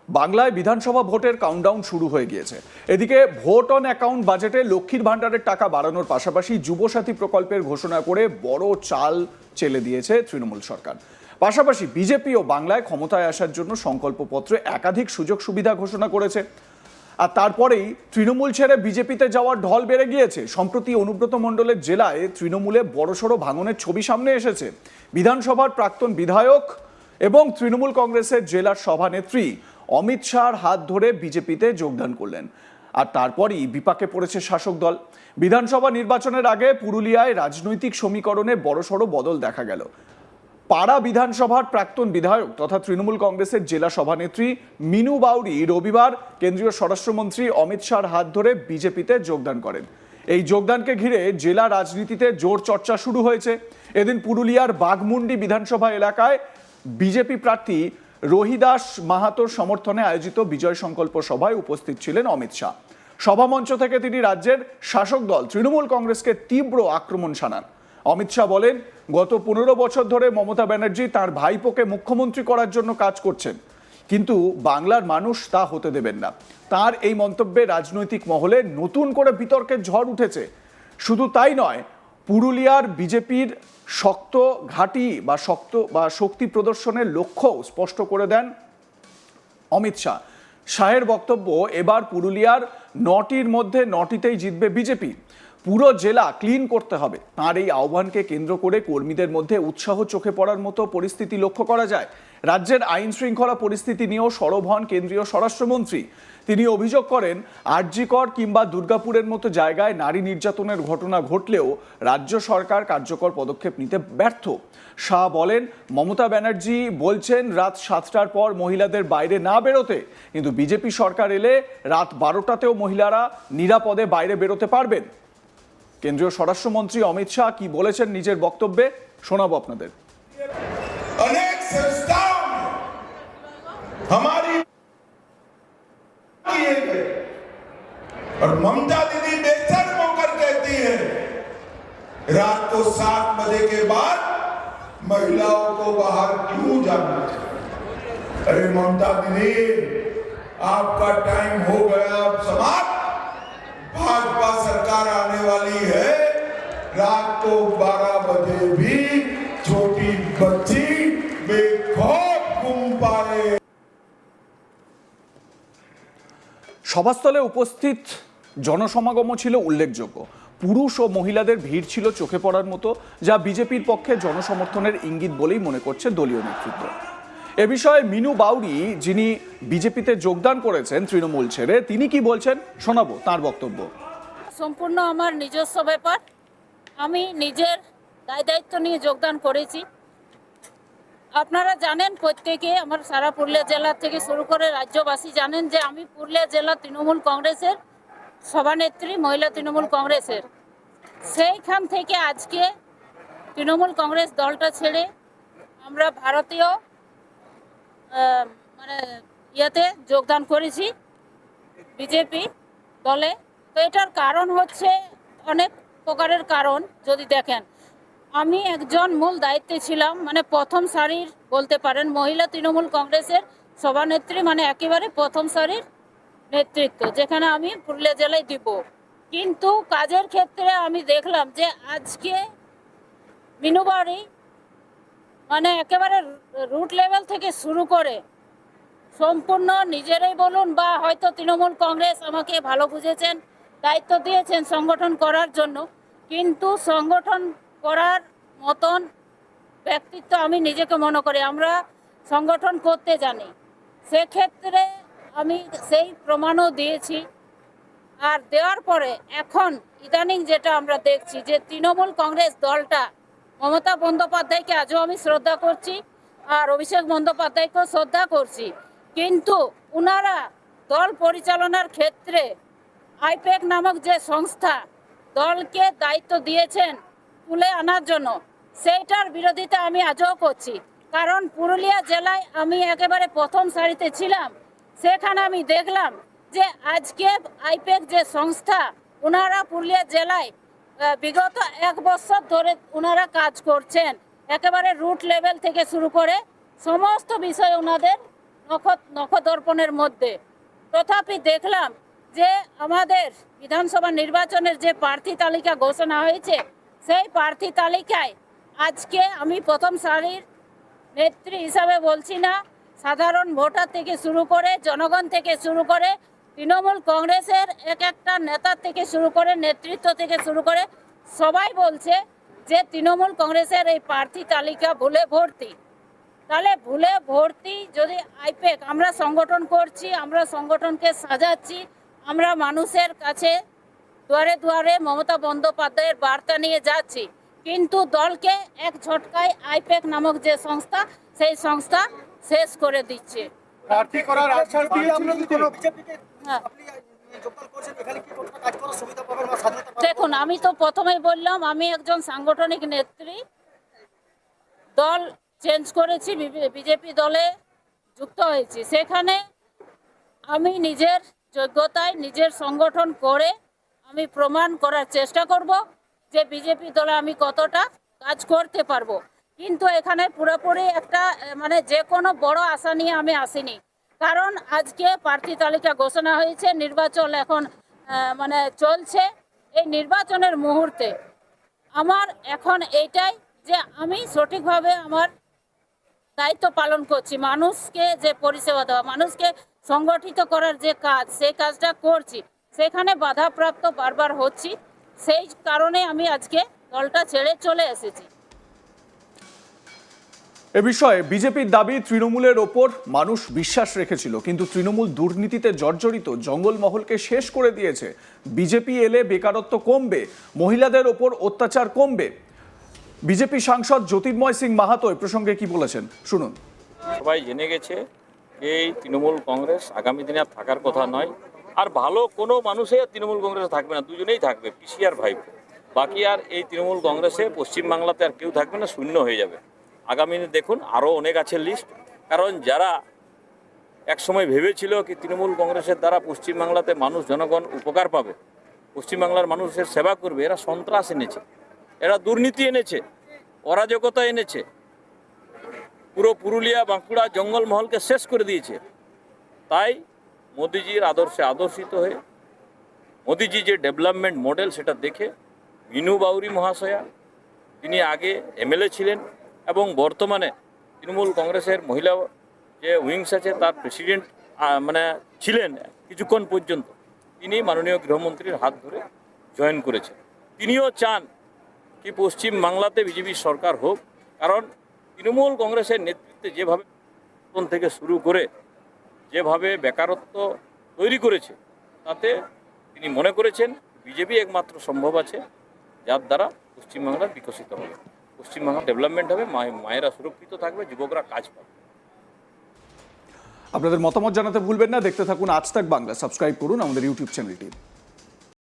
বাংলায় বিধানসভা ভোটের কাউন্টডাউন শুরু হয়ে গিয়েছে। এদিকে ভোট অন অ্যাকাউন্ট বাজেটে লক্ষ্মীর ভাণ্ডারের টাকা বাড়ানোর পাশাপাশি যুবসাথী প্রকল্পের ঘোষণা করে বড় চাল চেলে দিয়েছে তৃণমূল সরকার। পাশাপাশি বিজেপিও বাংলায় ক্ষমতায় আসার জন্য সংকল্পপত্রে একাধিক সুযোগ সুবিধা ঘোষণা করেছে। আর তারপরেই তৃণমূল ছেড়ে বিজেপিতে যাওয়ার ঢল বেড়ে গিয়েছে। সম্প্রতি অনুব্রত মণ্ডলের জেলায় তৃণমূলে বড়সড় ভাঙনের ছবি সামনে এসেছে। বিধানসভার প্রাক্তন বিধায়ক এবং তৃণমূল কংগ্রেসের জেলার সভানেত্রী অমিত শাহর হাত ধরে বিজেপিতে যোগদান করলেন। আর তারপরই বিপাকে পড়েছে শাসক দল। বিধানসভা নির্বাচনের আগে পুরুলিয়ায় রাজনৈতিক সমীকরণে বড়সড় বদল দেখা গেল। পাড়া বিধানসভার প্রাক্তন বিধায়ক তথা তৃণমূল কংগ্রেসের জেলা সভানেত্রী মিনু বাউরি রবিবার কেন্দ্রীয় স্বরাষ্ট্রমন্ত্রী অমিত শাহর হাত ধরে বিজেপিতে যোগদান করেন। এই যোগদানকে ঘিরে জেলা রাজনীতিতে জোর চর্চা শুরু হয়েছে। এদিন পুরুলিয়ার বাঘমুন্ডি বিধানসভা এলাকায় বিজেপি প্রার্থী রোহিদাস মাহাতোর সমর্থনে আয়োজিত বিজয় সংকল্প সভায় উপস্থিত ছিলেন অমিত শাহ। সভামঞ্চ থেকে তিনি রাজ্যের শাসক দল তৃণমূল কংগ্রেসকে তীব্র আক্রমণ শানান। অমিত শাহ বলেন, গত 15 বছর ধরে মমতা ব্যানার্জি তার ভাইপোকে মুখ্যমন্ত্রী করার জন্য কাজ করছেন, কিন্তু বাংলার মানুষ তা হতে দেবেন না। তার এই মন্তব্যে রাজনৈতিক মহলে নতুন করে বিতর্কের ঝড় উঠেছে। শুধু তাই নয়, পুরুলিয়ার বিজেপির শক্ত ঘাঁটি বা শক্তি প্রদর্শনের লক্ষ্য স্পষ্ট করে দেন অমিত শাহ। শাহের বক্তব্য, এবার পুরুলিয়ার 9টির মধ্যে 9টিতেই জিতবে বিজেপি। পুরো জেলা ক্লিন করতে হবে। তার এই আহ্বানকে কেন্দ্র করে কর্মীদের মধ্যে উৎসাহ চোখে পড়ার মতো পরিস্থিতি লক্ষ্য করা যায়। রাজ্যের আইন শৃঙ্খলা পরিস্থিতি নিয়েও সরব হন কেন্দ্রীয় স্বরাষ্ট্রমন্ত্রী। তিনি অভিযোগ করেন, আরজিকর কিংবা দুর্গাপুরের মতো জায়গায় নারী নির্যাতনের ঘটনা ঘটলেও রাজ্য সরকার কার্যকর পদক্ষেপ নিতে ব্যর্থ। শাহ বলেন, মমতা ব্যানার্জি বলছেন রাত 7টার পর মহিলাদের বাইরে না বেরোতে, কিন্তু বিজেপি সরকার এলে রাত 12টাতেও মহিলারা নিরাপদে বাইরে বেরোতে পারবেন। কেন্দ্রীয় স্বরাষ্ট্রমন্ত্রী অমিত শাহ কি বলেছেন নিজের বক্তব্যে শোনাবো আপনাদের। अनेक संस्थाओं में हमारी किए गए और ममता दीदी बेशर्म होकर कहती है रात को 7 बजे के बाद महिलाओं को बाहर क्यों जाना चाहिए। अरे ममता दीदी, आपका टाइम हो गया, अब समाप्त। भाजपा सरकार आने वाली है, रात को 12 बजे भी छोटी बच्ची बेखौफ घूम पाए। সভাস্থলে উপস্থিত জনসমাগমও ছিল উল্লেখযোগ্য। পুরুষ ও মহিলাদের ভিড় ছিল চোখে পড়ার মতো, যা বিজেপির পক্ষে জনসমর্থনের ইঙ্গিত বলেই মনে করছে দলীয় নেতৃত্ব। এ বিষয়ে মিনু বাউরি, যিনি বিজেপিতে যোগদান করেছেন তৃণমূল ছেড়ে, তিনি কি বলছেন শোনাবো তার বক্তব্য। সম্পূর্ণ আমার নিজস্ব ব্যাপার। আমি নিজের দায়িত্ব নিয়ে যোগদান করেছি। আপনারা জানেন, প্রত্যেকে আমার সারা পুরুলিয়া জেলা থেকে শুরু করে রাজ্যবাসী জানেন যে আমি পুরুলিয়া জেলা তৃণমূল কংগ্রেসের সভানেত্রী, মহিলা তৃণমূল কংগ্রেসের। সেইখান থেকে আজকে তৃণমূল কংগ্রেস দলটা ছেড়ে আমরা ভারতীয় ইয়েতে যোগদান করেছি, বিজেপি দলে। তো এটার কারণ হচ্ছে অনেক প্রকারের কারণ। যদি দেখেন, আমি একজন মূল দায়িত্বে ছিলাম, প্রথম সারির বলতে পারেন, মহিলা তৃণমূল কংগ্রেসের সভানেত্রী, একেবারে প্রথম সারির নেতৃত্ব, যেখানে আমি পুরুলিয়া জেলায় দিব। কিন্তু কাজের ক্ষেত্রে আমি দেখলাম যে আজকে মিনুবাড়ি একেবারে রুট লেভেল থেকে শুরু করে সম্পূর্ণ নিজেরাই বলুন বা হয়তো তৃণমূল কংগ্রেস আমাকে ভালো বুঝেছেন, দায়িত্ব দিয়েছেন সংগঠন করার জন্য, কিন্তু সংগঠন করার মতন ব্যক্তিত্ব আমি নিজেকে মনে করি আমরা সংগঠন করতে জানি। সেক্ষেত্রে আমি সেই প্রমাণও দিয়েছি। আর দেওয়ার পরে এখন ইদানিং যেটা আমরা দেখছি যে তৃণমূল কংগ্রেস দলটা মমতা বন্দ্যোপাধ্যায়কে আজও আমি শ্রদ্ধা করছি, আর অভিষেক বন্দ্যোপাধ্যায়কেও শ্রদ্ধা করছি, কিন্তু ওনারা দল পরিচালনার ক্ষেত্রে আইপ্যাক নামক যে সংস্থা দলকে দায়িত্ব দিয়েছেন তুলে আনার জন্য, সেইটার বিরোধিতা আমি আজও করছি। কারণ পুরুলিয়া জেলায় আমি একেবারে প্রথম সারিতে ছিলাম, সেখানে আমি দেখলাম যে আজকে আইপ্যাক যে সংস্থা, ওনারা পুরুলিয়া জেলায় বিগত 1 বছর ধরে ওনারা কাজ করছেন। একেবারে রুট লেভেল থেকে শুরু করে সমস্ত বিষয় ওনাদের নখদর্পণের মধ্যে। তথাপি দেখলাম যে আমাদের বিধানসভা নির্বাচনের যে প্রার্থী তালিকা ঘোষণা হয়েছে, সেই প্রার্থী তালিকায় আজকে আমি প্রথম সারির নেত্রী হিসাবে বলছি না, সাধারণ ভোটার থেকে শুরু করে, জনগণ থেকে শুরু করে, তৃণমূল কংগ্রেসের এক একটা নেতা থেকে শুরু করে, নেতৃত্ব থেকে শুরু করে সবাই বলছে যে তৃণমূল কংগ্রেসের এই প্রার্থী তালিকা ভুলে ভর্তি। তাহলে ভুলে ভর্তি যদি আইপ্যাক আমরা সংগঠন করছি, আমরা সংগঠনকে সাজাচ্ছি, আমরা মানুষের কাছে দুয়ারে দুয়ারে মমতা বন্দ্যোপাধ্যায়ের বার্তা নিয়ে যাচ্ছি, কিন্তু দলকে এক ঝটকায় আইপ্যাক নামক যে সংস্থা, সেই সংস্থা শেষ করে দিচ্ছে। প্রার্থী করার আশ্বাস দিয়েছিল কি কোনো বিজেপিকে? হ্যাঁ, আপনি যোগদান করছেন, এখানে কি কতটা কাজ করার সুবিধা পাবেন বা স্বাধীনতা পাবেন? দেখুন, আমি তো প্রথমেই বললাম আমি একজন সাংগঠনিক নেত্রী, দল চেঞ্জ করেছি, বিজেপি দলে যুক্ত হয়েছি। সেখানে আমি নিজের যোগ্যতায় নিজের সংগঠন করে আমি প্রমাণ করার চেষ্টা করব যে বিজেপি দলে আমি কতটা কাজ করতে পারবো। কিন্তু এখানে পুরোপুরি একটা মানে যে কোনো বড় আশা নিয়ে আমি আসিনি, কারণ আজকে প্রার্থী তালিকা ঘোষণা হয়েছে, নির্বাচন এখন মানে চলছে। এই নির্বাচনের মুহূর্তে আমার এখন এইটাই যে আমি সঠিকভাবে আমার দায়িত্ব পালন করছি, মানুষকে যে পরিষেবা দেওয়া, মানুষকে সংগঠিত করার যে কাজ, সেই কাজটা করছি। সেখানে বাধাপ্রাপ্ত বারবার হচ্ছি, সেই কারণে আমি আজকে দলটা ছেড়ে চলে এসেছি। এ বিষয়ে বিজেপির দাবি, তৃণমূলের ওপর মানুষ বিশ্বাস রেখেছিল, কিন্তু তৃণমূল দুর্নীতিতে জর্জরিত, জঙ্গলমহলকে শেষ করে দিয়েছে। বিজেপি এলে বেকারত্ব কমবে, মহিলাদের ওপর অত্যাচার কমবে। বিজেপি সাংসদ জ্যোতির্ময় সিং মাহাতো এ প্রসঙ্গে কি বলেছেন শুনুন। সবাই জেনে গেছে এই তৃণমূল কংগ্রেস আগামী দিনে আর থাকার কথা নয়, আর ভালো কোনো মানুষই আর তৃণমূল কংগ্রেসে থাকবে না, দুজনেই থাকবে, পিসি আর ভাইপো। বাকি আর এই তৃণমূল কংগ্রেসে পশ্চিমবাংলাতে আর কেউ থাকবে না, শূন্য হয়ে যাবে। আগামী দিনে দেখুন আরও অনেক আছে লিস্ট, কারণ যারা একসময় ভেবেছিল কি তৃণমূল কংগ্রেসের দ্বারা পশ্চিমবাংলাতে মানুষ জনগণ উপকার পাবে, পশ্চিমবাংলার মানুষের সেবা করবে, এরা সন্ত্রাস এনেছে, এরা দুর্নীতি এনেছে, অরাজকতা এনেছে, পুরো পুরুলিয়া বাঁকুড়া জঙ্গলমহলকে শেষ করে দিয়েছে। তাই মোদিজির আদর্শে আদর্শিত হয়ে মোদিজি যে ডেভেলপমেন্ট মডেল সেটা দেখে মিনু বাউরি মহাশয়া, তিনি আগে এমএলএ ছিলেন এবং বর্তমানে তৃণমূল কংগ্রেসের মহিলা যে উইংস আছে তার প্রেসিডেন্ট মানে ছিলেন কিছুক্ষণ পর্যন্ত, তিনি মাননীয় গৃহমন্ত্রীর হাত ধরে জয়েন করেছেন। তিনিও চান কি পশ্চিম বাংলাতে বিজেপি সরকার হোক, কারণ তৃণমূল কংগ্রেসের নেতৃত্বে যেভাবে থেকে শুরু করে যেভাবে বেকারত্ব তৈরি করেছে, তাতে তিনি মনে করেছেন বিজেপি একমাত্র সম্ভব আছে যার দ্বারা পশ্চিমবাংলা বিকশিত হবে, পশ্চিমবাংলা ডেভেলপমেন্ট হবে, মায়েরা সুরক্ষিত থাকবে, যুবকরা কাজ পাবে। আপনাদের মতামত জানাতে ভুলবেন না। দেখতে থাকুন আজ তাক বাংলা, সাবস্ক্রাইব করুন আমাদের ইউটিউব চ্যানেলটি।